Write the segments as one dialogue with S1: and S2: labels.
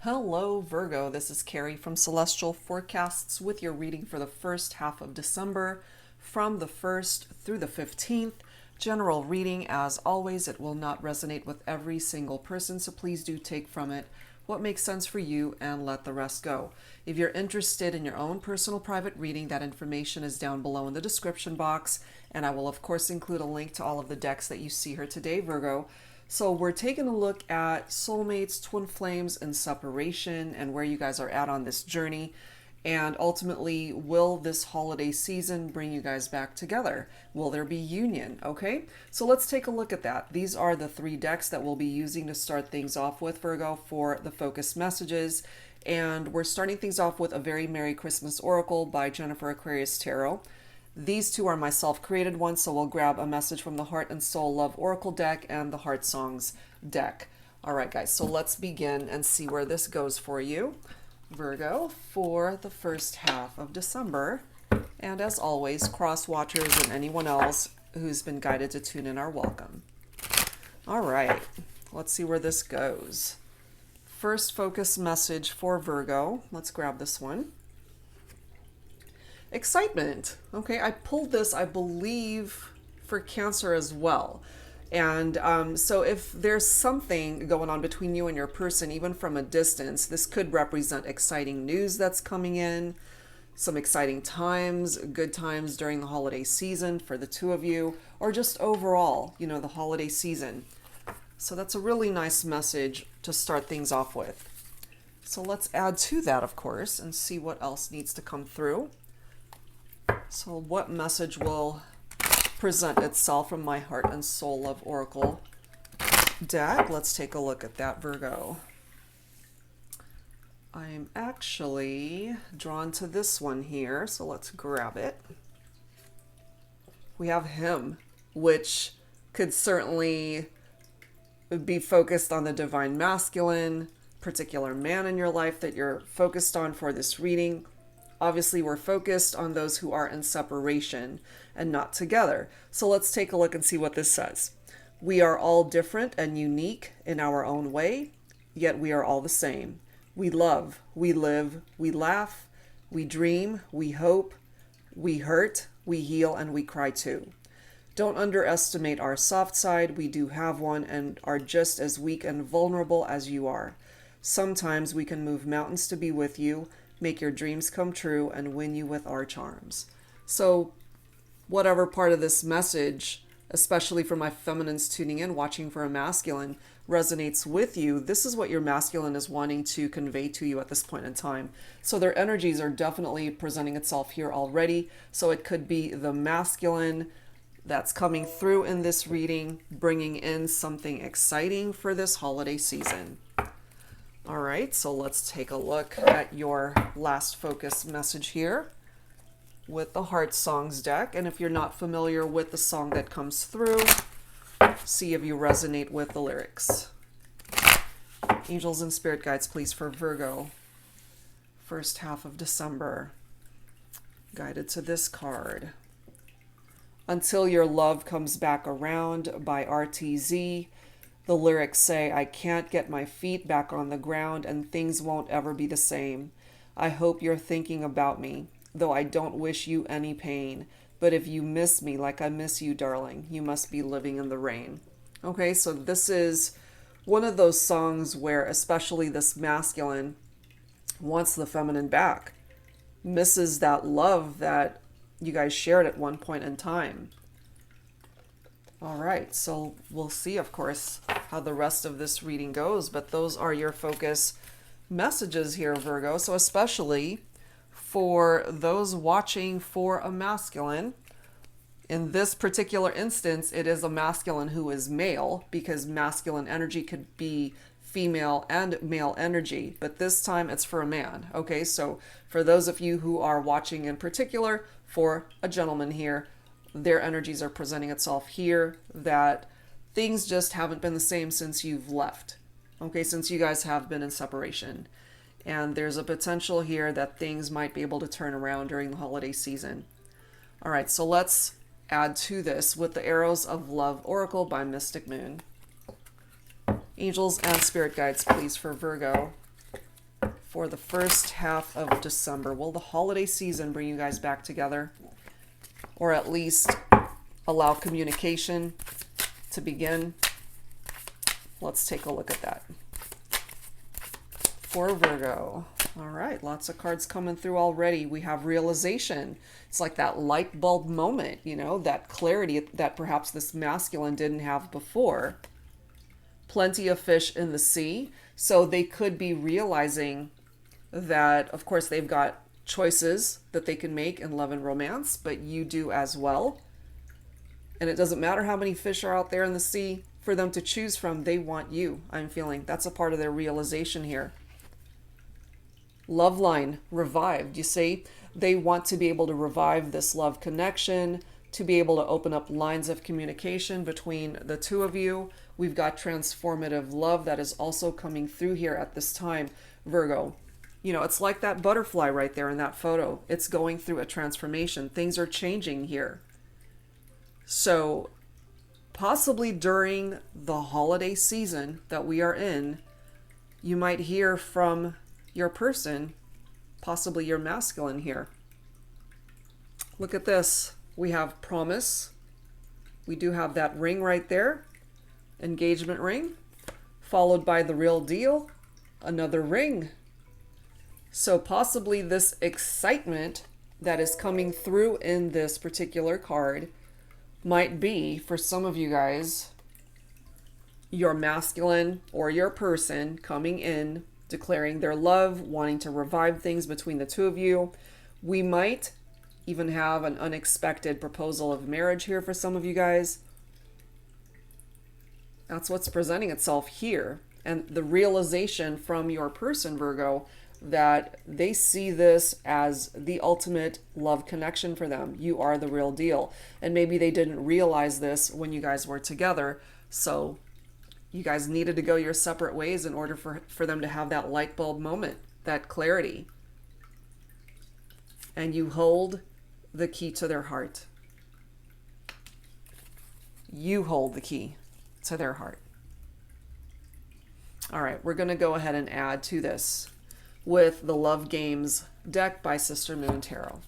S1: Hello, Virgo. This is Carrie from Celestial Forecasts with your reading for the first half of December from the 1st through the 15th. General reading, as always, it will not resonate with every single person, so please do take from it what makes sense for you and let the rest go. If you're interested in your own personal private reading, that information is down below in the description box, and I will, of course, include a link to all of the decks that you see here today, Virgo. So we're taking a look at soulmates, twin flames, and separation and where you guys are at on this journey. And ultimately, will this holiday season bring you guys back together? Will there be union? Okay, so let's take a look at that. These are the three decks that we'll be using to start things off with, Virgo, for the focus messages. And we're starting things off with a very Merry Christmas Oracle by Jennifer Aquarius Tarot. These two are my self-created ones, so we'll grab a message from the Heart and Soul Love Oracle deck and the Heart Songs deck. All right, guys, so let's begin and see where this goes for you, Virgo, for the first half of December. And as always, cross-watchers and anyone else who's been guided to tune in are welcome. All right, let's see where this goes. First focus message for Virgo. Let's grab this one. Excitement. Okay, I pulled this, I believe, for Cancer as well. And so if there's something going on between you and your person, even from a distance, this could represent exciting news that's coming in, some exciting times, good times during the holiday season for the two of you, or just overall, the holiday season. So that's a really nice message to start things off with. So let's add to that, of course, and see what else needs to come through. So what message will present itself from my Heart and Soul Love Oracle deck? Let's take a look at that, Virgo. I'm actually drawn to this one here, so let's grab it. We have Him, which could certainly be focused on the divine masculine, particular man in your life that you're focused on for this reading. Obviously, we're focused on those who are in separation and not together. So let's take a look and see what this says. We are all different and unique in our own way, yet we are all the same. We love, we live, we laugh, we dream, we hope, we hurt, we heal, and we cry too. Don't underestimate our soft side. We do have one and are just as weak and vulnerable as you are. Sometimes we can move mountains to be with you, make your dreams come true, and win you with our charms. So whatever part of this message, especially for my feminines tuning in, watching for a masculine, resonates with you, this is what your masculine is wanting to convey to you at this point in time. So their energies are definitely presenting itself here already. So it could be the masculine that's coming through in this reading, bringing in something exciting for this holiday season. All right, so let's take a look at your last focus message here with the Heart Songs deck. And if you're not familiar with the song that comes through, see if you resonate with the lyrics. Angels and spirit guides, please, for Virgo, first half of December. Guided to this card. Until Your Love Comes Back Around by RTZ. The lyrics say, I can't get my feet back on the ground and things won't ever be the same. I hope you're thinking about me, though I don't wish you any pain. But if you miss me like I miss you, darling, you must be living in the rain. Okay, so this is one of those songs where especially this masculine wants the feminine back, misses that love that you guys shared at one point in time. All right, so we'll see, of course, how the rest of this reading goes, but those are your focus messages here, Virgo. So especially for those watching for a masculine, in this particular instance, it is a masculine who is male, because masculine energy could be female and male energy, but this time it's for a man. Okay, so for those of you who are watching in particular for a gentleman here, their energies are presenting itself here that things just haven't been the same since you've left. Okay, since you guys have been in separation. And there's a potential here that things might be able to turn around during the holiday season. All right, so let's add to this with the Arrows of Love Oracle by Mystic Moon. Angels and spirit guides, please, for Virgo, for the first half of December. Will the holiday season bring you guys back together? Or at least allow communication to begin? Let's take a look at that. For Virgo. All right, lots of cards coming through already. We have realization. It's like that light bulb moment, you know, that clarity that perhaps this masculine didn't have before. Plenty of fish in the sea. So they could be realizing that, of course, they've got choices that they can make in love and romance, but you do as well. And it doesn't matter how many fish are out there in the sea for them to choose from. They want you, I'm feeling. That's a part of their realization here. Love line revived. You see, they want to be able to revive this love connection, to be able to open up lines of communication between the two of you. We've got transformative love that is also coming through here at this time, Virgo. You know, it's like that butterfly right there in that photo. It's going through a transformation. Things are changing here. So possibly during the holiday season that we are in, you might hear from your person, possibly your masculine here. Look at this. We have promise. We do have that ring right there, engagement ring, followed by the real deal, another ring. So possibly this excitement that is coming through in this particular card might be, for some of you guys, your masculine or your person coming in, declaring their love, wanting to revive things between the two of you. We might even have an unexpected proposal of marriage here for some of you guys. That's what's presenting itself here. And the realization from your person, Virgo, that they see this as the ultimate love connection for them. You are the real deal. And maybe they didn't realize this when you guys were together. So you guys needed to go your separate ways in order for them to have that light bulb moment, that clarity. And you hold the key to their heart. You hold the key to their heart. All right, we're going to go ahead and add to this with the Love Games deck by Sister Moon Tarot.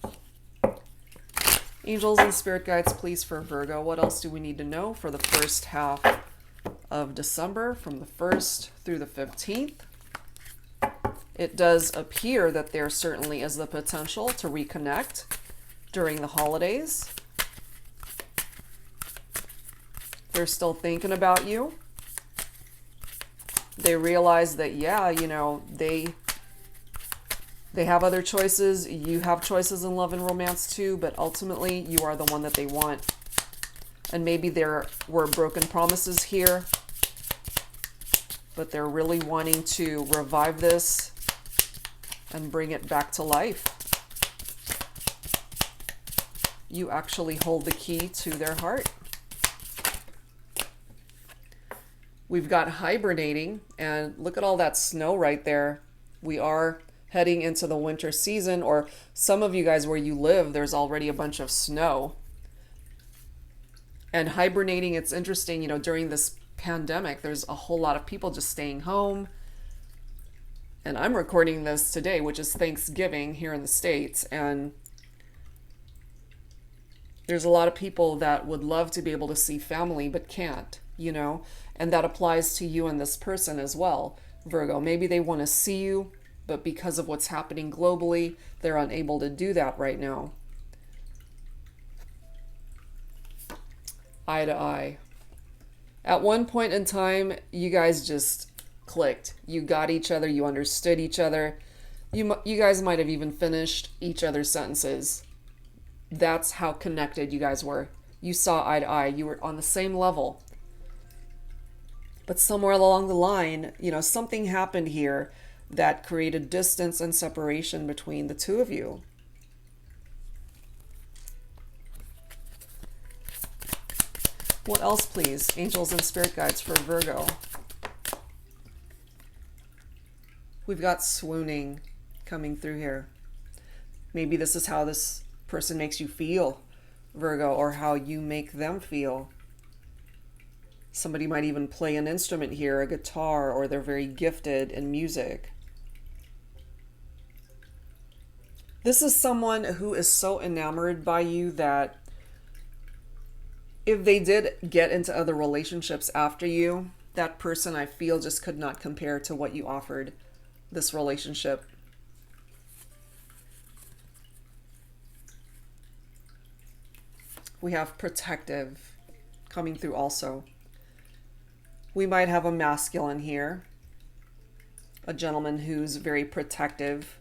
S1: Angels and spirit guides, please, for Virgo. What else do we need to know for the first half of December, from the 1st through the 15th? It does appear that there certainly is the potential to reconnect during the holidays. They're still thinking about you. They realize that, yeah, you know, they have other choices. You have choices in love and romance too, but ultimately you are the one that they want. And maybe there were broken promises here, but they're really wanting to revive this and bring it back to life. You actually hold the key to their heart. We've got hibernating, and look at all that snow right there. We are heading into the winter season, or some of you guys where you live, there's already a bunch of snow. And hibernating, it's interesting, you know, during this pandemic, there's a whole lot of people just staying home. And I'm recording this today, which is Thanksgiving here in the States. And there's a lot of people that would love to be able to see family, but can't, you know. And that applies to you and this person as well, Virgo. Maybe they want to see you, but because of what's happening globally, they're unable to do that right now. Eye to eye. At one point in time, you guys just clicked. You got each other. You understood each other. You guys might have even finished each other's sentences. That's how connected you guys were. You saw eye to eye. You were on the same level. But somewhere along the line, you know, something happened here that created distance and separation between the two of you. What else, please? Angels and spirit guides for Virgo. We've got swooning coming through here. Maybe this is how this person makes you feel, Virgo, or how you make them feel. Somebody might even play an instrument here, a guitar, or they're very gifted in music. This is someone who is so enamored by you that if they did get into other relationships after you, that person, I feel, just could not compare to what you offered this relationship. We have protective coming through also. We might have a masculine here, a gentleman who's very protective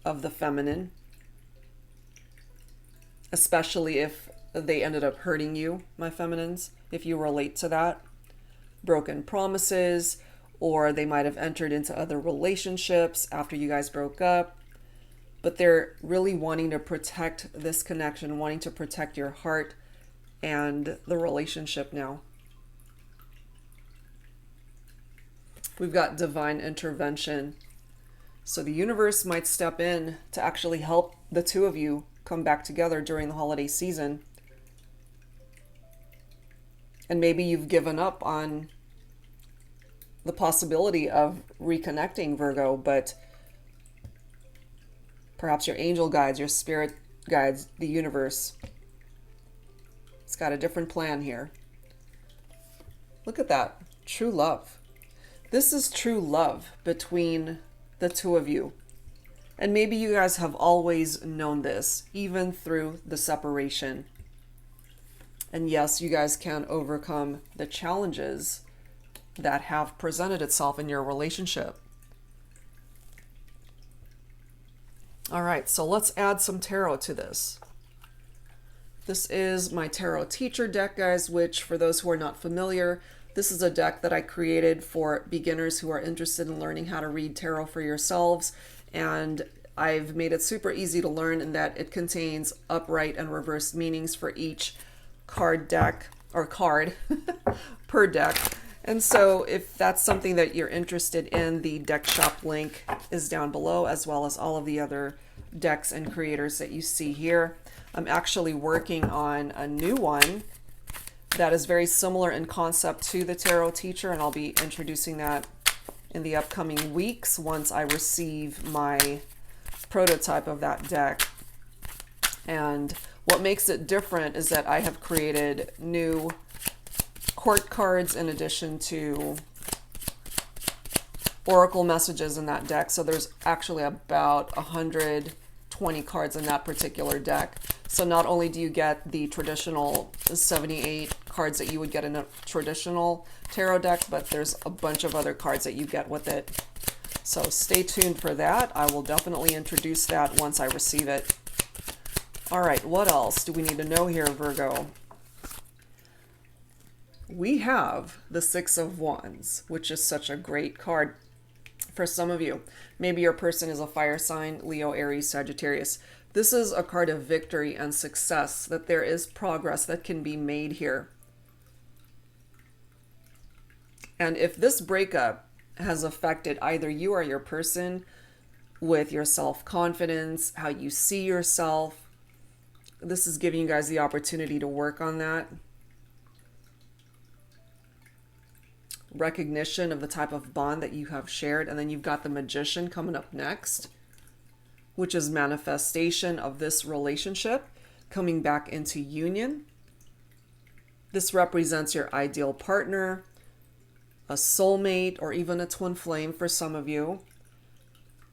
S1: of the feminine, especially if they ended up hurting you, my feminines, if you relate to that. Broken promises, or they might have entered into other relationships after you guys broke up, but they're really wanting to protect this connection, wanting to protect your heart and the relationship now. We've got divine intervention. So the universe might step in to actually help the two of you come back together during the holiday season. And maybe you've given up on the possibility of reconnecting, Virgo, but perhaps your angel guides, your spirit guides, the universe, it's got a different plan here. Look at that. True love. This is true love between the two of you. And maybe you guys have always known this, even through the separation. And yes, you guys can overcome the challenges that have presented itself in your relationship. All right, so let's add some tarot to this. This is my tarot teacher deck, guys, which for those who are not familiar, this is a deck that I created for beginners who are interested in learning how to read tarot for yourselves. And I've made it super easy to learn in that it contains upright and reversed meanings for each card deck or card per deck. And so if that's something that you're interested in, the deck shop link is down below, as well as all of the other decks and creators that you see here. I'm actually working on a new one that is very similar in concept to the tarot teacher, and I'll be introducing that in the upcoming weeks once I receive my prototype of that deck. And what makes it different is that I have created new court cards in addition to oracle messages in that deck. So there's actually about 120 cards in that particular deck. So not only do you get the traditional 78 cards that you would get in a traditional tarot deck, but there's a bunch of other cards that you get with it. So stay tuned for that. I will definitely introduce that once I receive it. All right, what else do we need to know here, Virgo? We have the Six of Wands, which is such a great card for some of you. Maybe your person is a fire sign, Leo, Aries, Sagittarius. This is a card of victory and success, that there is progress that can be made here. And if this breakup has affected either you or your person with your self-confidence, how you see yourself, this is giving you guys the opportunity to work on that. Recognition of the type of bond that you have shared. And then you've got the Magician coming up next, which is manifestation of this relationship coming back into union. This represents your ideal partner, a soulmate, or even a twin flame for some of you.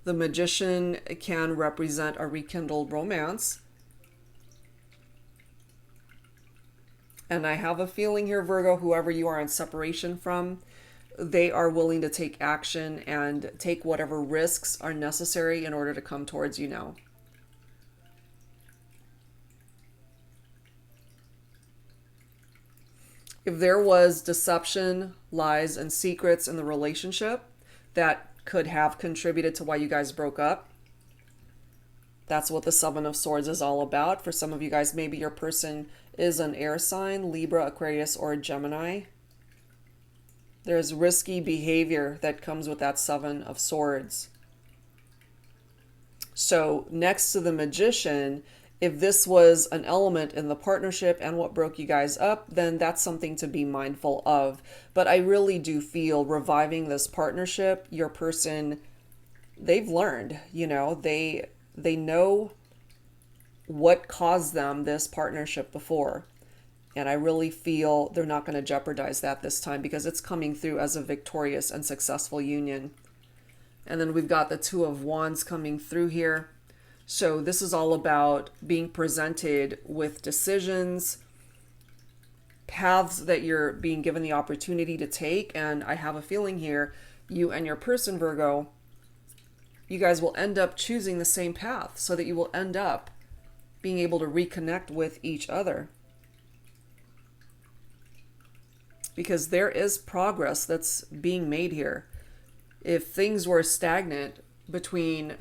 S1: The Magician can represent a rekindled romance. And I have a feeling here, Virgo, whoever you are in separation from, they are willing to take action and take whatever risks are necessary in order to come towards you now. If there was deception, lies, and secrets in the relationship that could have contributed to why you guys broke up, that's what the Seven of Swords is all about. For some of you guys, maybe your person is an air sign, Libra, Aquarius, or Gemini. There's risky behavior that comes with that Seven of Swords. So next to the Magician, if this was an element in the partnership and what broke you guys up, then that's something to be mindful of. But I really do feel reviving this partnership, your person, they've learned, they know what caused them this partnership before. And I really feel they're not going to jeopardize that this time, because it's coming through as a victorious and successful union. And then we've got the Two of Wands coming through here. So this is all about being presented with decisions, paths that you're being given the opportunity to take. And I have a feeling here, you and your person, Virgo, you guys will end up choosing the same path, so that you will end up being able to reconnect with each other. Because there is progress that's being made here. If things were stagnant between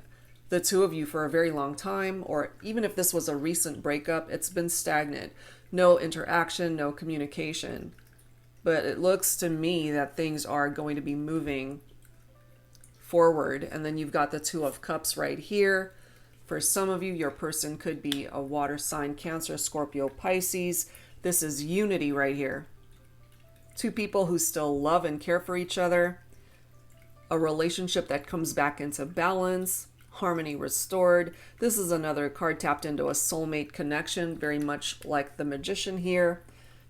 S1: the two of you for a very long time, or even if this was a recent breakup, it's been stagnant. No interaction, no communication. But it looks to me that things are going to be moving forward. And then you've got the Two of Cups right here. For some of you, your person could be a water sign, Cancer, Scorpio, Pisces. This is unity right here. Two people who still love and care for each other. A relationship that comes back into balance. Harmony restored. This is another card tapped into a soulmate connection, very much like the Magician here.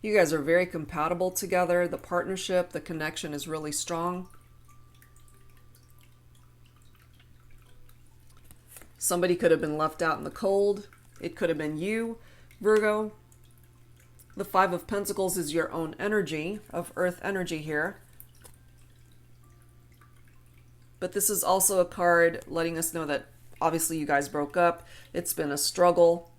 S1: You guys are very compatible together. The partnership, the connection is really strong. Somebody could have been left out in the cold. It could have been you, Virgo. The Five of Pentacles is your own energy, of earth energy here. But this is also a card letting us know that obviously you guys broke up. It's been a struggle.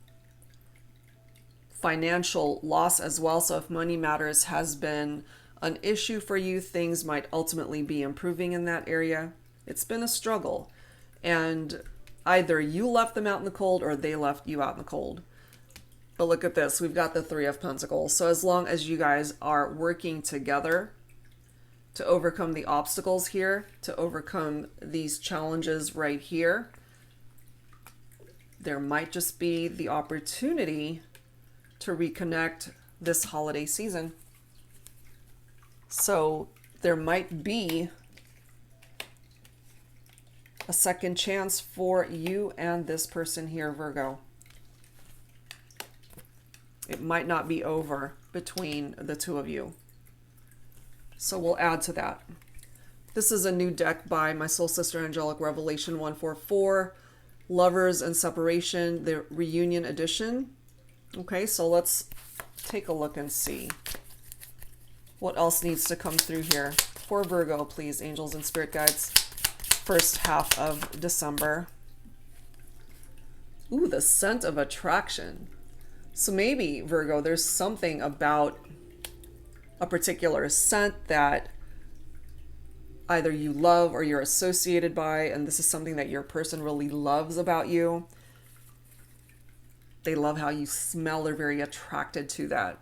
S1: Financial loss as well. So if money matters has been an issue for you, things might ultimately be improving in that area. It's been a struggle. And either you left them out in the cold or they left you out in the cold. But look at this. We've got the Three of Pentacles. So as long as you guys are working together to overcome the obstacles here, to overcome these challenges right here, there might just be the opportunity to reconnect this holiday season. So there might be a second chance for you and this person here, Virgo. It might not be over between the two of you. So we'll add to that. This is a new deck by my soul sister, Angelic Revelation 144, Lovers and Separation, the Reunion Edition. Okay, so let's take a look and see what else needs to come through here for Virgo, please, angels and spirit guides. First half of December. Ooh, the scent of attraction. So maybe, Virgo, there's something about a particular scent that either you love or you're associated by, and this is something that your person really loves about you. They love how you smell. They're very attracted to that.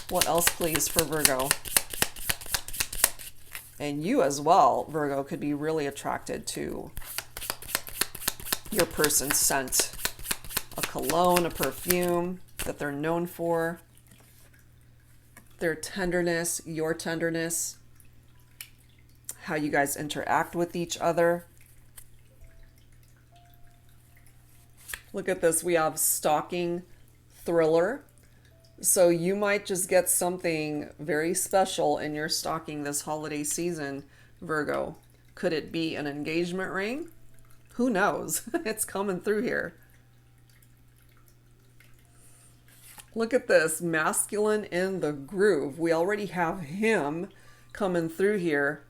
S1: What else, please, for Virgo? And you as well, Virgo, could be really attracted to your person's scent. A cologne, a perfume that they're known for. Their tenderness, your tenderness. How you guys interact with each other. Look at this. We have stalking thriller. So you might just get something very special in your stocking this holiday season, Virgo. Could it be an engagement ring? Who knows? It's coming through here. Look at this, masculine in the groove. We already have him coming through here.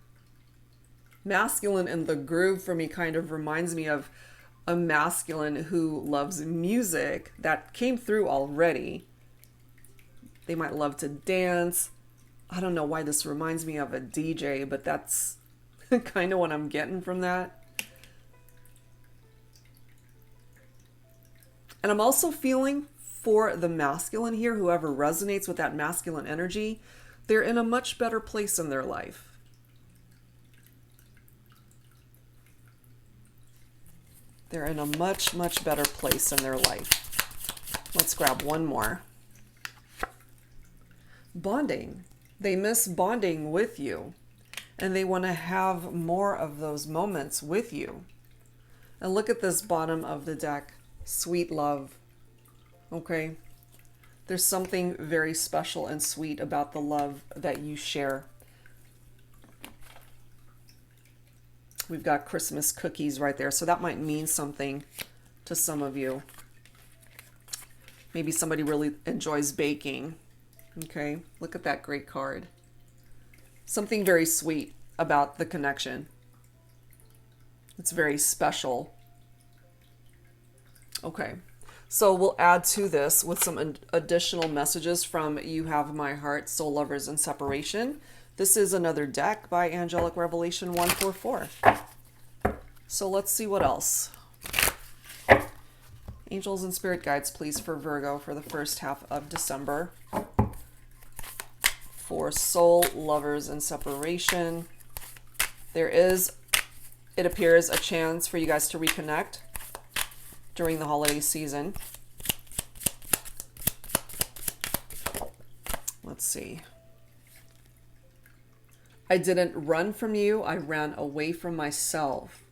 S1: Masculine in the groove for me kind of reminds me of a masculine who loves music. That came through already. They might love to dance. I don't know why this reminds me of a DJ, but that's kind of what I'm getting from that. And I'm also feeling for the masculine here, whoever resonates with that masculine energy, they're in a much better place in their life. They're in a much, much better place in their life. Let's grab one more. Bonding. They miss bonding with you, and they want to have more of those moments with you. And look at this bottom of the deck. Sweet love. Okay? There's something very special and sweet about the love that you share. We've got Christmas cookies right there, so that might mean something to some of you. Maybe somebody really enjoys baking. Okay, look at that great card. Something very sweet about the connection. It's very special. Okay, so we'll add to this with some additional messages from You Have My Heart, Soul Lovers, and Separation. This is another deck by Angelic Revelation 144. So let's see what else. Angels and spirit guides, please, for Virgo for the first half of December. For soul lovers and separation, there is, it appears, a chance for you guys to reconnect during the holiday season. Let's see. I didn't run from you. I ran away from myself.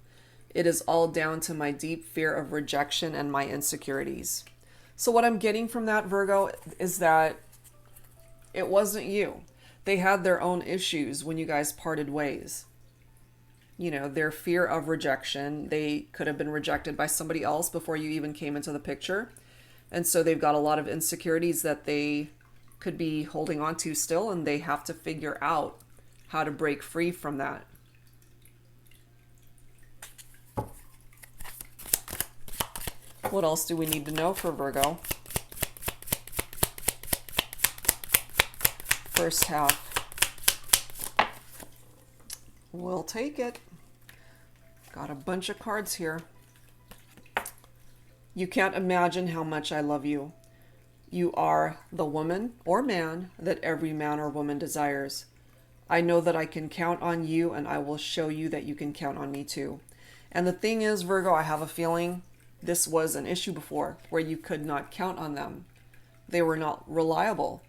S1: It is all down to my deep fear of rejection and my insecurities. So what I'm getting from that, Virgo, is that it wasn't you. They had their own issues when you guys parted ways. You know, their fear of rejection. They could have been rejected by somebody else before you even came into the picture. And so they've got a lot of insecurities that they could be holding on to still, and they have to figure out how to break free from that. What else do we need to know for Virgo? First half. We'll take it. Got a bunch of cards here. You can't imagine how much I love you. You are the woman or man that every man or woman desires. I know that I can count on you, and I will show you that you can count on me too. And the thing is, Virgo, I have a feeling this was an issue before where you could not count on them. They were not reliable.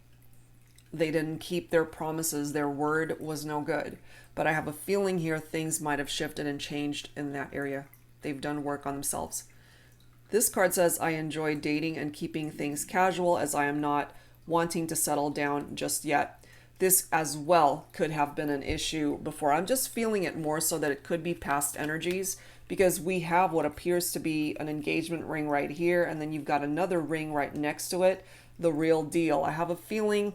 S1: They didn't keep their promises. Their word was no good. But I have a feeling here things might have shifted and changed in that area. They've done work on themselves. This card says, I enjoy dating and keeping things casual as I am not wanting to settle down just yet. This as well could have been an issue before. I'm just feeling it more so that it could be past energies, because we have what appears to be an engagement ring right here, and then you've got another ring right next to it, the real deal. I have a feeling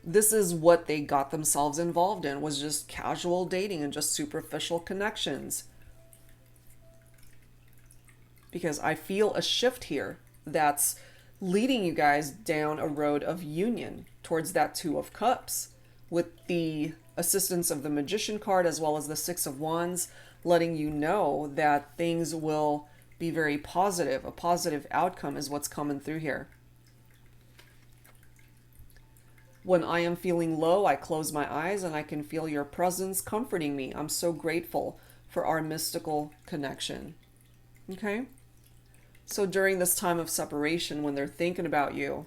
S1: this is what they got themselves involved in, was just casual dating and just superficial connections. Because I feel a shift here that's leading you guys down a road of union towards that Two of Cups, with the assistance of the Magician card as well as the Six of Wands, letting you know that things will be very positive. A positive outcome is what's coming through here. When I am feeling low, I close my eyes and I can feel your presence comforting me. I'm so grateful for our mystical connection. Okay? So during this time of separation, when they're thinking about you,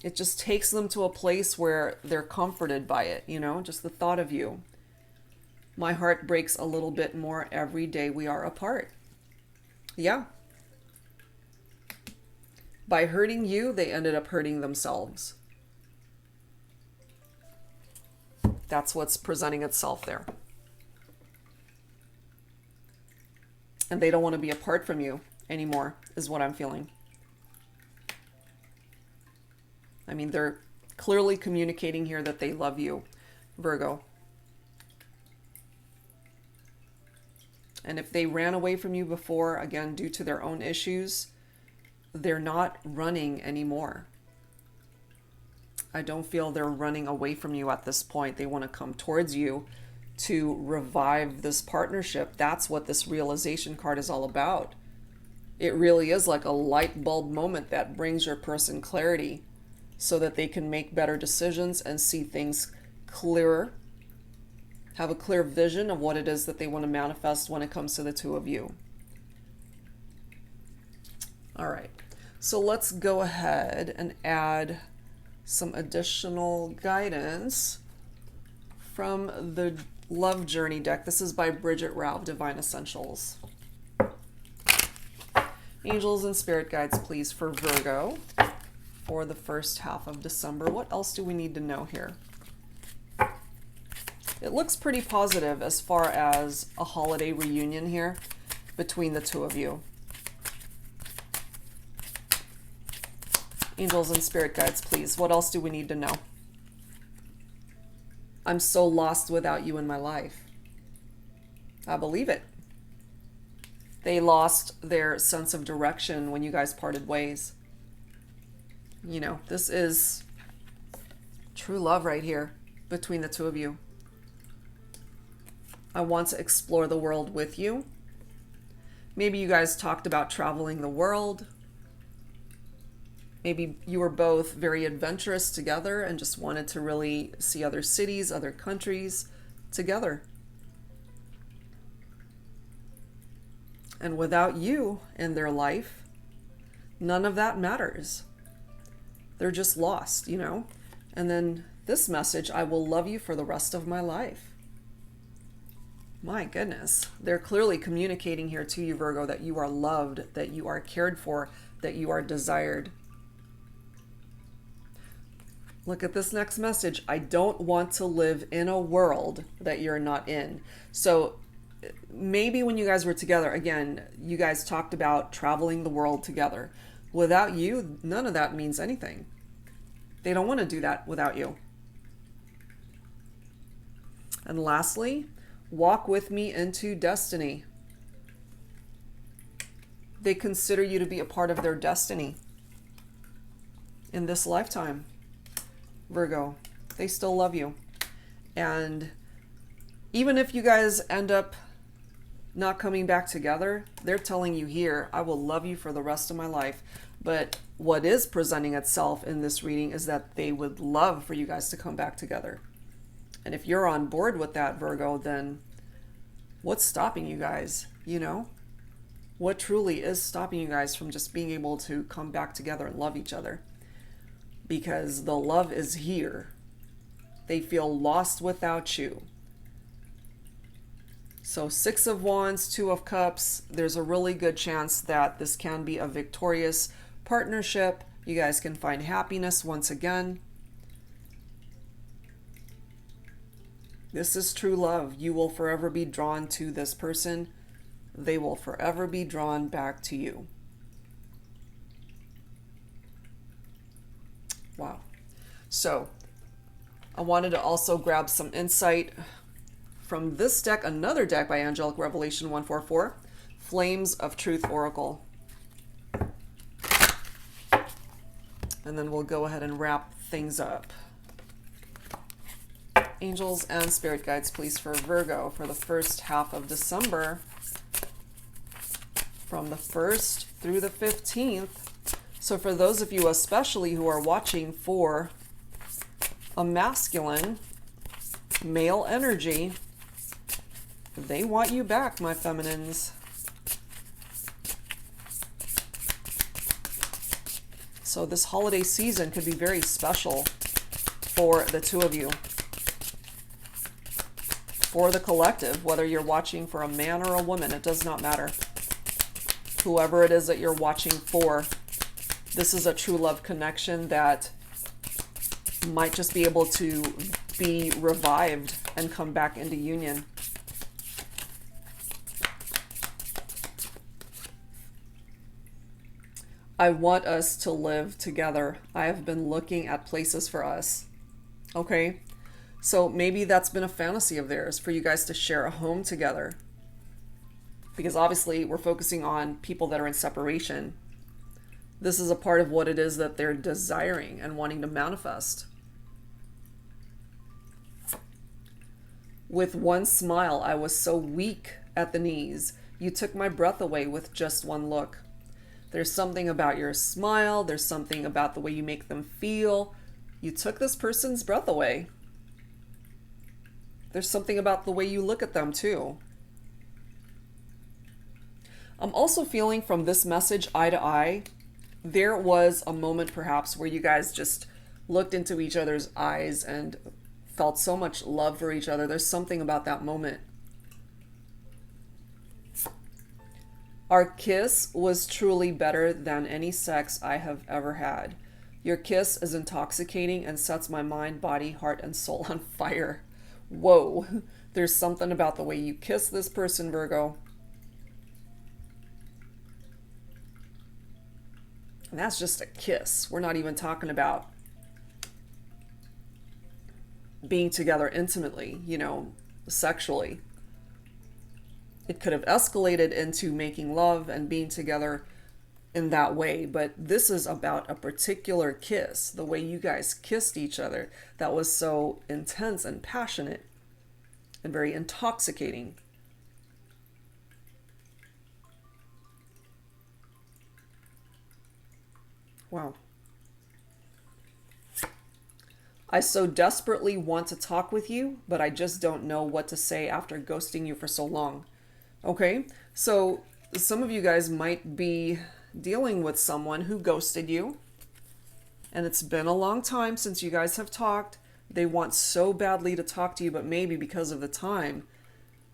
S1: it just takes them to a place where they're comforted by it, you know, just the thought of you. My heart breaks a little bit more every day we are apart. Yeah. By hurting you, they ended up hurting themselves. That's what's presenting itself there. And they don't want to be apart from you anymore, is what I'm feeling. I mean, they're clearly communicating here that they love you, Virgo. And if they ran away from you before, again, due to their own issues, they're not running anymore. I don't feel they're running away from you at this point. They want to come towards you to revive this partnership. That's what this realization card is all about. It really is like a light bulb moment that brings your person clarity so that they can make better decisions and see things clearer, have a clear vision of what it is that they want to manifest when it comes to the two of you. All right, so let's go ahead and add some additional guidance from the Love Journey deck. This is by Bridget Rao, Divine Essentials. Angels and spirit guides, please, for Virgo for the first half of December. What else do we need to know here? It looks pretty positive as far as a holiday reunion here between the two of you. Angels and spirit guides, please. What else do we need to know? I'm so lost without you in my life. I believe it. They lost their sense of direction when you guys parted ways. You know, this is true love right here between the two of you. I want to explore the world with you. Maybe you guys talked about traveling the world. Maybe you were both very adventurous together and just wanted to really see other cities, other countries together. And without you in their life, none of that matters. They're just lost, you know? And then this message, I will love you for the rest of my life. My goodness. They're clearly communicating here to you, Virgo, that you are loved, that you are cared for, that you are desired. Look at this next message. I don't want to live in a world that you're not in. So maybe when you guys were together, again, you guys talked about traveling the world together. Without you, none of that means anything. They don't want to do that without you. And lastly, walk with me into destiny. They consider you to be a part of their destiny in this lifetime. Virgo, they still love you. And even if you guys end up not coming back together, they're telling you here, I will love you for the rest of my life. But what is presenting itself in this reading is that they would love for you guys to come back together. And if you're on board with that, Virgo, then what's stopping you guys? You know, what truly is stopping you guys from just being able to come back together and love each other? Because the love is here. They feel lost without you. So 6 of Wands, 2 of Cups, there's a really good chance that this can be a victorious partnership. You guys can find happiness once again. This is true love. You will forever be drawn to this person. They will forever be drawn back to you. Wow. So I wanted to also grab some insight from this deck, another deck by Angelic Revelation 144, Flames of Truth Oracle. And then we'll go ahead and wrap things up. Angels and spirit guides, please, for Virgo for the first half of December, from the 1st through the 15th. So for those of you especially who are watching for a masculine, male energy, they want you back, my feminines. So this holiday season could be very special for the two of you. For the collective, whether you're watching for a man or a woman, it does not matter. Whoever it is that you're watching for, this is a true love connection that might just be able to be revived and come back into union. I want us to live together. I have been looking at places for us. Okay? So maybe that's been a fantasy of theirs for you guys to share a home together. Because obviously we're focusing on people that are in separation. This is a part of what it is that they're desiring and wanting to manifest. With one smile, I was so weak at the knees. You took my breath away with just one look. There's something about your smile. There's something about the way you make them feel. You took this person's breath away. There's something about the way you look at them too. I'm also feeling from this message, eye to eye, there was a moment perhaps where you guys just looked into each other's eyes and felt so much love for each other. There's something about that moment. Our kiss was truly better than any sex I have ever had. Your kiss is intoxicating and sets my mind, body, heart, and soul on fire. Whoa, there's something about the way you kiss this person, Virgo. And that's just a kiss. We're not even talking about being together intimately, you know, sexually. It could have escalated into making love and being together in that way, but this is about a particular kiss, the way you guys kissed each other, that was so intense and passionate and very intoxicating. Wow. I so desperately want to talk with you, but I just don't know what to say after ghosting you for so long. Okay, so some of you guys might be dealing with someone who ghosted you, and it's been a long time since you guys have talked. They want so badly to talk to you, but maybe because of the time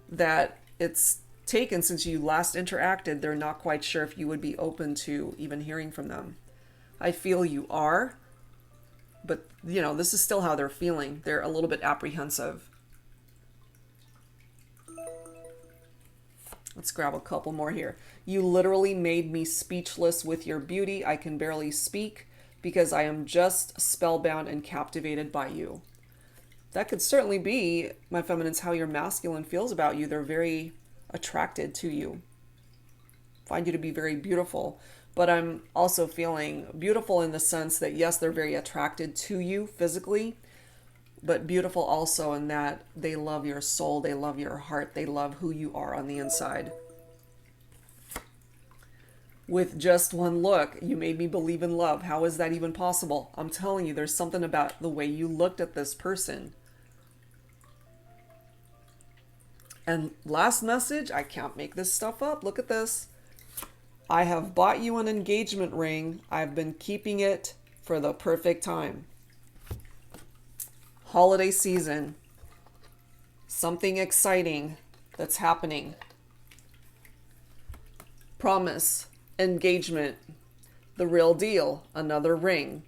S1: that it's taken since you last interacted, they're not quite sure if you would be open to even hearing from them. I feel you are, but you know, this is still how they're feeling. They're a little bit apprehensive. Let's grab a couple more here. You literally made me speechless with your beauty. I can barely speak because I am just spellbound and captivated by you. That could certainly be, my feminines, how your masculine feels about you. They're very attracted to you, find you to be very beautiful. But I'm also feeling beautiful in the sense that, yes, they're very attracted to you physically, but beautiful also in that they love your soul, they love your heart, they love who you are on the inside. With just one look, you made me believe in love. How is that even possible? I'm telling you, there's something about the way you looked at this person. And last message, I can't make this stuff up. Look at this. I have bought you an engagement ring. I've been keeping it for the perfect time. Holiday season. Something exciting that's happening. Promise. Engagement. The real deal. Another ring.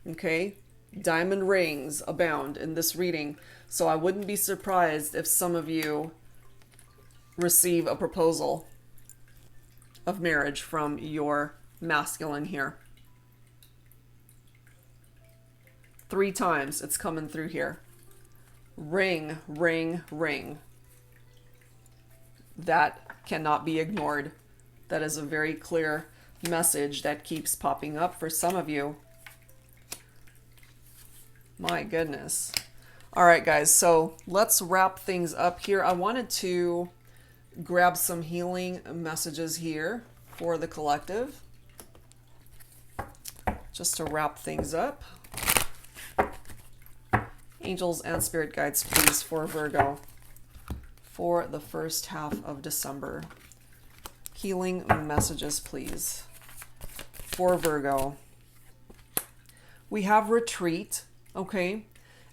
S1: Okay? Diamond rings abound in this reading. So I wouldn't be surprised if some of you receive a proposal of marriage from your masculine here. 3 times it's coming through here. Ring, ring, ring. That cannot be ignored. That is a very clear message that keeps popping up for some of you. My goodness. All right, guys, so let's wrap things up here. I wanted to grab some healing messages here for the collective, just to wrap things up. Angels and spirit guides, please, for Virgo for the first half of December. Healing messages, please, for Virgo. We have retreat, okay?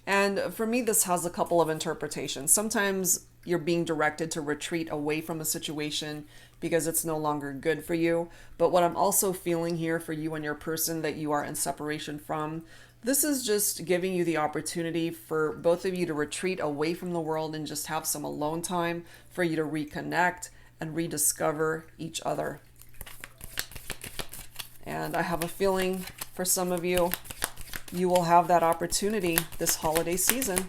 S1: And for me, this has a couple of interpretations. Sometimes you're being directed to retreat away from a situation because it's no longer good for you. But what I'm also feeling here for you and your person that you are in separation from, this is just giving you the opportunity for both of you to retreat away from the world and just have some alone time for you to reconnect and rediscover each other. And I have a feeling for some of you, you will have that opportunity this holiday season.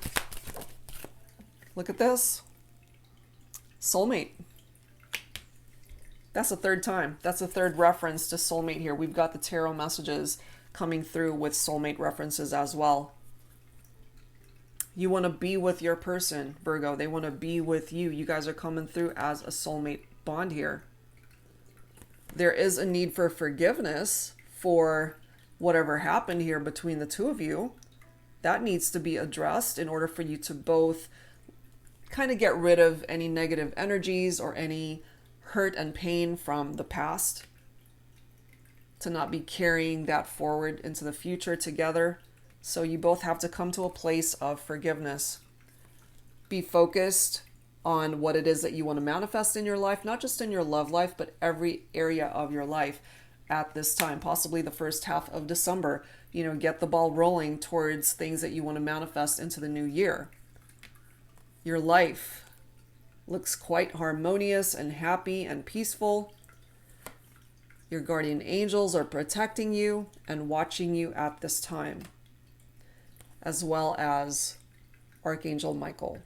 S1: Look at this. Soulmate. That's the 3rd time. That's the 3rd reference to soulmate here. We've got the tarot messages coming through with soulmate references as well. You want to be with your person, Virgo. They want to be with you. You guys are coming through as a soulmate bond here. There is a need for forgiveness for whatever happened here between the two of you. That needs to be addressed in order for you to both kind of get rid of any negative energies or any hurt and pain from the past, to not be carrying that forward into the future together. So you both have to come to a place of forgiveness. Be focused on what it is that you want to manifest in your life, not just in your love life, but every area of your life at this time, possibly the first half of December. Get the ball rolling towards things that you want to manifest into the new year. Your life looks quite harmonious and happy and peaceful. Your guardian angels are protecting you and watching you at this time, as well as Archangel Michael.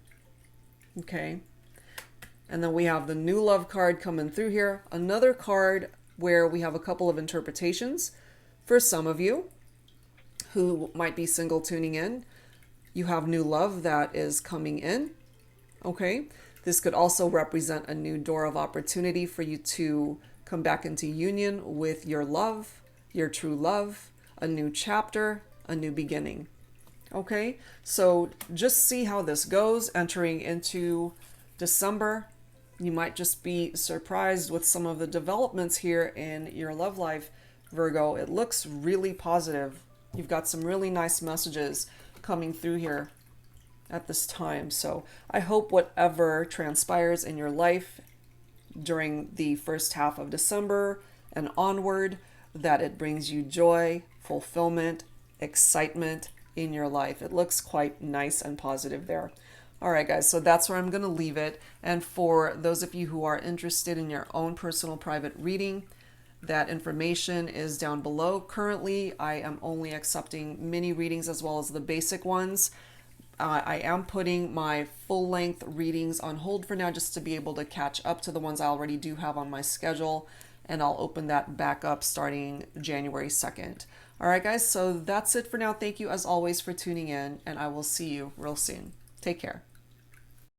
S1: Okay. And then we have the new love card coming through here. Another card where we have a couple of interpretations. For some of you who might be single tuning in, you have new love that is coming in. Okay. This could also represent a new door of opportunity for you to come back into union with your love, your true love, a new chapter, a new beginning. Okay, so just see how this goes entering into December. You might just be surprised with some of the developments here in your love life, Virgo. It looks really positive. You've got some really nice messages coming through here at this time. So I hope whatever transpires in your life during the first half of December and onward, that it brings you joy, fulfillment, excitement in your life. It looks quite nice and positive there. All right, guys, so that's where I'm going to leave it. And for those of you who are interested in your own personal private reading, that information is down below. Currently, I am only accepting mini readings as well as the basic ones. I am putting my full-length readings on hold for now just to be able to catch up to the ones I already do have on my schedule, and I'll open that back up starting January 2nd. All right, guys, so that's it for now. Thank you, as always, for tuning in, and I will see you real soon. Take care.